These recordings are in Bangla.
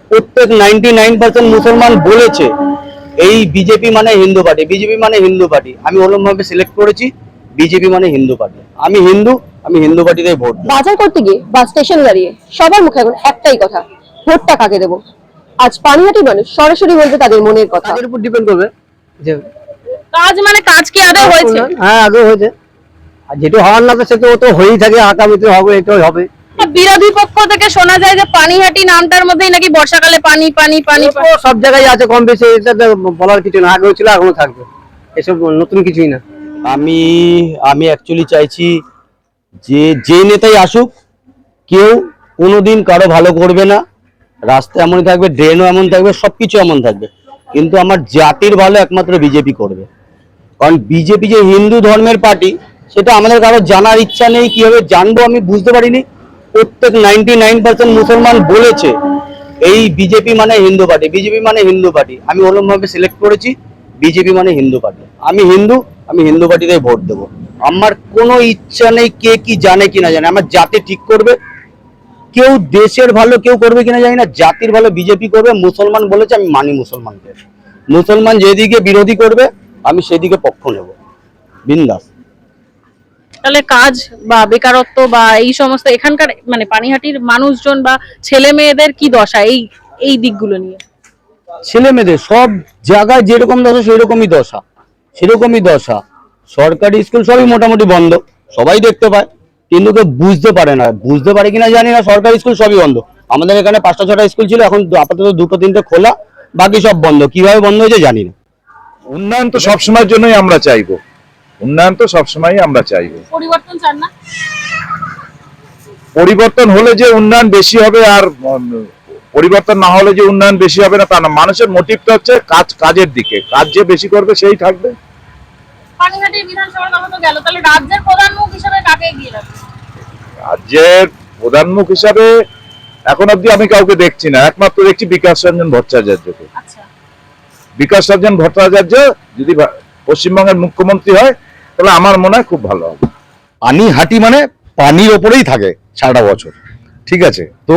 প্রত্যেক 99% মুসলমান বলেছে এই বিজেপি মানে হিন্দু পার্টি, বিজেপি মানে হিন্দু পার্টি। আমি ওরকমভাবে সিলেক্ট করেছি, বিজেপি মানে হিন্দু পার্টি। আমি হিন্দু, আমি হিন্দু পার্টিতে ভোট দেব। বাজার করতে গিয়ে বা স্টেশনে দাঁড়িয়ে সবার মুখে এখন একটাই কথা, ভোটটা কাকে দেবো। আজ পানিহাটি মানুষ সরাসরি বলবে তাদের মনের কথা। কাজের উপর ডিপেন্ড করবে যে কাজ মানে কাজ কি আদৌ হয়েছে? হ্যাঁ, আগে হয়েছে। আর যেটা হওয়ার না সে তো হয়েই থাকে, আগামীতে হবে, এটাই হবে। বিরোধী পক্ষ থেকে শোনা যায় যে পানিহাটি নামটার মধ্যেই নাকি বর্ষাকালে পানি পানি পানি। সব জায়গায় আছে কম বেশি, এটা বলার কিছু না, আগেও ছিল এখনো থাকবে, এসব নতুন কিছুই না। আমি আমি অ্যাকচুয়ালি চাইছি যে নেতাই আসুক, কেউ কোনোদিন কারো ভালো করবে না। রাস্তা এমনই থাকবে, ড্রেনও এমন থাকবে, সবকিছু এমন থাকবে, কিন্তু আমার জাতির ভালো একমাত্র বিজেপি করবে। কারণ বিজেপি যে হিন্দু ধর্মের পার্টি, সেটা আমাদের কারো জানার ইচ্ছা নেই। কিভাবে জানবো আমি বুঝতে পারিনি। প্রত্যেক 99% মুসলমান বলেছে এই বিজেপি মানে হিন্দু পার্টি, বিজেপি মানে হিন্দু পার্টি। আমি ওরকমভাবে সিলেক্ট করেছি, বিজেপি মানে হিন্দু পার্টি। আমি হিন্দু, আমি হিন্দু পার্টিতে ভোট দেবো। আমার কোনো ইচ্ছা নেই কে কি জানে কি না জানে, আমার জাতি ঠিক করবে। কেউ দেশের ভালো কেউ করবে কিনা জানি না, জাতির ভালো বিজেপি করবে। মুসলমান বলেছে, আমি মানি মুসলমানকে। মুসলমান যেদিকে বিরোধী করবে আমি সেদিকে পক্ষ নেব, বিন্দাস। তাহলে কাজ বা বেকারত্ব বা এই সমস্ত এখানকার মানে পানিহাটির মানুষজন বা ছেলে মেয়েদের কি দশা এই এই দিকগুলো নিয়ে? ছেলে মেয়েদের সব জায়গায় যেরকম দশা সেরকমই দশা, সেরকমই দশা। সরকারি স্কুল সবই মোটামুটি বন্ধ, সবাই দেখতে পায়, কিন্তু কেউ বুঝতে পারে না। বুঝতে পারে কিনা জানি না, সরকারি স্কুল সবই বন্ধ। আমাদের এখানে 5টা 6টা স্কুল ছিল, এখন আপাতত 2টো 3টে খোলা, বাকি সব বন্ধ। কিভাবে বন্ধ হয়েছে জানি না। উন্নয়ন তো সবসময়ের জন্যই আমরা চাইবো, উন্নয়ন তো সবসময়ই আমরা চাইবো। পরিবর্তন চান না? পরিবর্তন হলে যে উন্নয়ন বেশি হবে, আর পরিবর্তন না হলে যে উন্নয়ন বেশি হবে না তা না। মানুষের মোটিভটা হচ্ছে কাজের দিকে, কাজ যে বেশি করবে সেই থাকবে। পানিহাটি বিধানসভার কথা তো গেল, তাহলে রাজ্যের প্রধান মুখ হিসেবে কাকে এগিয়ে রাখবেন? রাজ্যের প্রধানমুখ হিসাবে এখন অব্দি আমি কাউকে দেখছি না, একমাত্র দেখছি বিকাশ রঞ্জন ভট্টাচার্যকে। আচ্ছা, বিকাশ রঞ্জন ভট্টাচার্য যদি পশ্চিমবঙ্গের মুখ্যমন্ত্রী হয় তাহলে আমার মনে হয় খুব ভালো হবে। পানিহাটি মানে পানির ওপরেই থাকে সারাটা বছর, ঠিক আছে? তো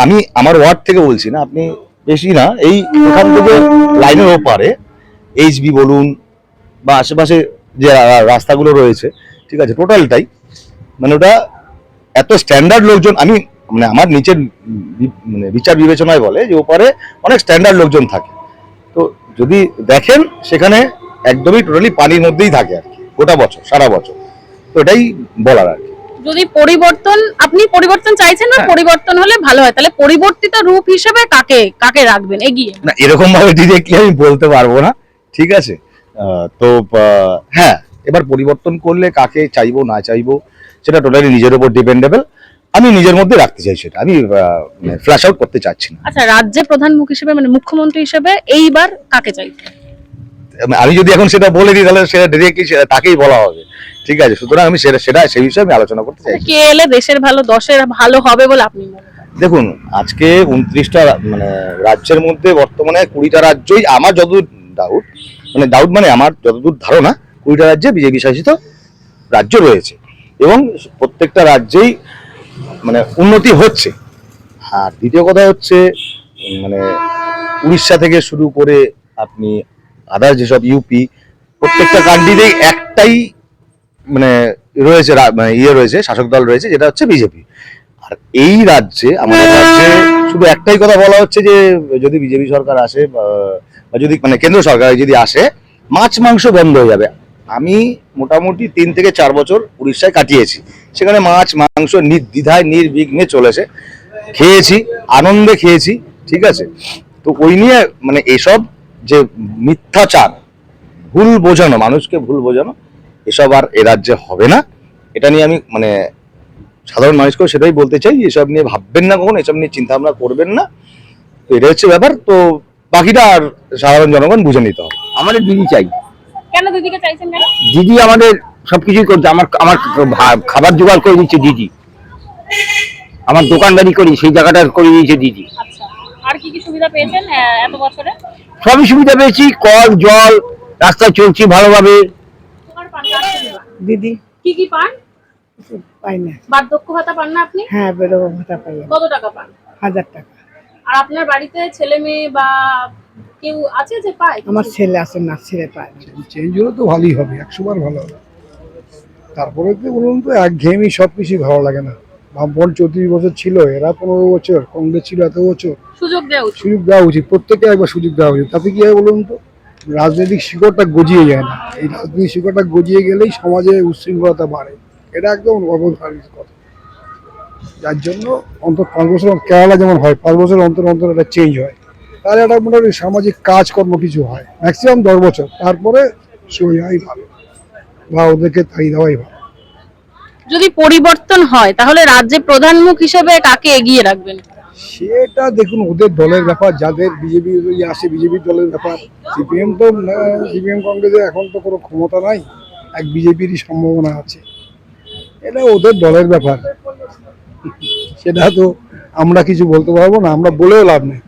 আমি আমার ওয়ার্ড থেকে বলছি না, আপনি বেশি না, এই ওখান থেকে লাইনের ওপারে এইচবি বলুন বা আশেপাশে যে রাস্তাগুলো রয়েছে, ঠিক আছে, টোটালটাই মানে ওটা এত স্ট্যান্ডার্ড লোকজন, আমি মানে আমার নিচের মানে বিচার বিবেচনায় বলে যে ওপারে অনেক স্ট্যান্ডার্ড লোকজন থাকে। তো যদি দেখেন সেখানে একদমই টোটালি পানির মধ্যেই থাকে আর কি, গোটা বছর সারা বছর। তো এটাই বলার আর কি। যদি পরিবর্তন আপনি পরিবর্তন চাইছেন না, পরিবর্তন হলে ভালো হয়, তাহলে পরিবর্তিত রূপ হিসেবে কাকে কাকে রাখবেন এগিয়ে? না, এরকম ভাবে ডিরেক্টলি আমি বলতে পারবো না, ঠিক আছে? তো হ্যাঁ, এবার পরিবর্তন করলে কাকে চাইবো না চাইবো সেটা টোটালি নিজের উপর ডিপেন্ডেবল। আমি নিজের মধ্যে রাখতে চাই, সেটা আমি ফ্ল্যাশ আউট করতে চাচ্ছি না। আচ্ছা, রাজ্যের প্রধান মুখ হিসেবে মানে মুখ্যমন্ত্রী হিসেবে এইবার কাকে চাইছেন? আমি যদি এখন সেটা বলে দিই তাহলে সেটা ডিরেক্টলি তাকেই বলা হবে, ঠিক আছে? সুতরাং আমি সেটা সেই বিষয়ে আমি আলোচনা করতে চাই। কে এলে দেশের ভালো, দশের ভালো হবে বলে আপনি মনে করেন? দেখুন, আজকে 29টা মানে রাজ্যের মধ্যে বর্তমানে 20টা রাজ্যই আমার যতদূর ডাউট, মানে ডাউট মানে আমার যতদূর ধারণা, 20টা রাজ্যে বিজেপি শাসিত রাজ্য রয়েছে এবং প্রত্যেকটা রাজ্যেই মানে উন্নতি হচ্ছে। আর দ্বিতীয় কথা হচ্ছে মানে উড়িষ্যা থেকে শুরু করে আপনি আদার যেসব ইউপি, প্রত্যেকটা কান্ট্রিতেই একটাই মানে রয়েছে, মানে রয়েছে, শাসক দল রয়েছে, যেটা হচ্ছে বিজেপি। আর এই রাজ্যে, আমাদের রাজ্যে শুধু একটাই কথা বলা হচ্ছে যে যদি বিজেপি সরকার আসে বা যদি মানে কেন্দ্র সরকার যদি আসে, মাছ মাংস বন্ধ হয়ে যাবে। আমি মোটামুটি 3 থেকে 4 বছর উড়িষ্যায় কাটিয়েছি, সেখানে মাছ মাংস নির্দ্বিধায় নির্বিঘ্নে চলেছে, খেয়েছি, আনন্দে খেয়েছি, ঠিক আছে? তো ওই নিয়ে মানে এসব যে মিথ্যাচার, ভুল বোঝানো, মানুষকে ভুল বোঝানো, এসব আর এ রাজ্যে হবে না। এটা নিয়ে আমি মানে সাধারণ মানুষকেও সেটাই বলতে চাই, এসব নিয়ে ভাববেন না, কখন এসব নিয়ে চিন্তা ভাবনা করবেন না। তো এটা হচ্ছে ব্যাপার। তো বাকিটা আর সাধারণ জনগণ বুঝে নিতে হবে। আমাদের দিদি চাই। কেন দিদিকে চাইছেন? কেন? দিদি আমাদের সবকিছুই করছে, আমার আমার খাবার জোগাড় করে দিচ্ছে দিদি, আমার দোকানদারি করি সেই জায়গাটা করে দিয়েছে দিদি। আচ্ছা, আর কি কি সুবিধা পেয়েছেন এত বছরে? সবই সুবিধা পেয়েছি, কল জল, রাস্তায় চলছি ভালোভাবে। তোমার পান কার্ড দিদি কি কি পান? পাই না। বার্ধক্য ভাতা পান না আপনি? হ্যাঁ, বেরোবো ভাতা পাই। কত টাকা পান? 1000 টাকা। আর আপনার বাড়িতে ছেলে মেয়ে বা কেউ আছে যে পায়? আমার ছেলে আছে না, ছেলে পায় না। চেঞ্জ হলে তো ভালোই হবে, 100 বার ভালো হবে। তারপরে তো বলুন তো একঘেয়েমি সব কিছুই ভালো লাগে না। বামপন 34 বছর ছিল, এরা 15 বছর, কংগ্রেস ছিল এত বছর। সুযোগ দেওয়া উচিত। সুযোগ দেওয়া উচিত, প্রত্যেকে একবার সুযোগ দেওয়া উচিত। তাতে কি হয় বলুন তো, রাজনৈতিক শিকড়টা গজিয়ে যায় না। এই রাজনৈতিক শিকড়টা গজিয়ে গেলেই সমাজে উচ্ছৃঙ্খলতা বাড়ে, এটা একদম অবধারিত কথা। যার জন্য অন্তত 5 বছর, কেরালা যেমন হয় 5 বছর অন্তর অন্তর একটা চেঞ্জ হয়, তাহলে একটা মোটামুটি সামাজিক কাজকর্ম কিছু হয়। ম্যাক্সিমাম 10 বছর, তারপরে সই হয় ভালো, বা ওদেরকে তাড়িয়ে দেওয়াই ভালো। যদি পরিবর্তন হয় তাহলে রাজ্যে প্রধান মুখ হিসেবে কাকে এগিয়ে রাখবেন? সেটা দেখুন ওদের দলের ব্যাপার, যাদের বিজেপি আসে বিজেপির দলের ব্যাপার। সিপিএম তো সিপিএম কংগ্রেসের এখন তো কোনো ক্ষমতা নাই, এক বিজেপিরই সম্ভাবনা আছে। এটা ওদের দলের ব্যাপার, সেটা তো আমরা কিছু বলতে পারবো না, আমরা বলেও লাভ নেই।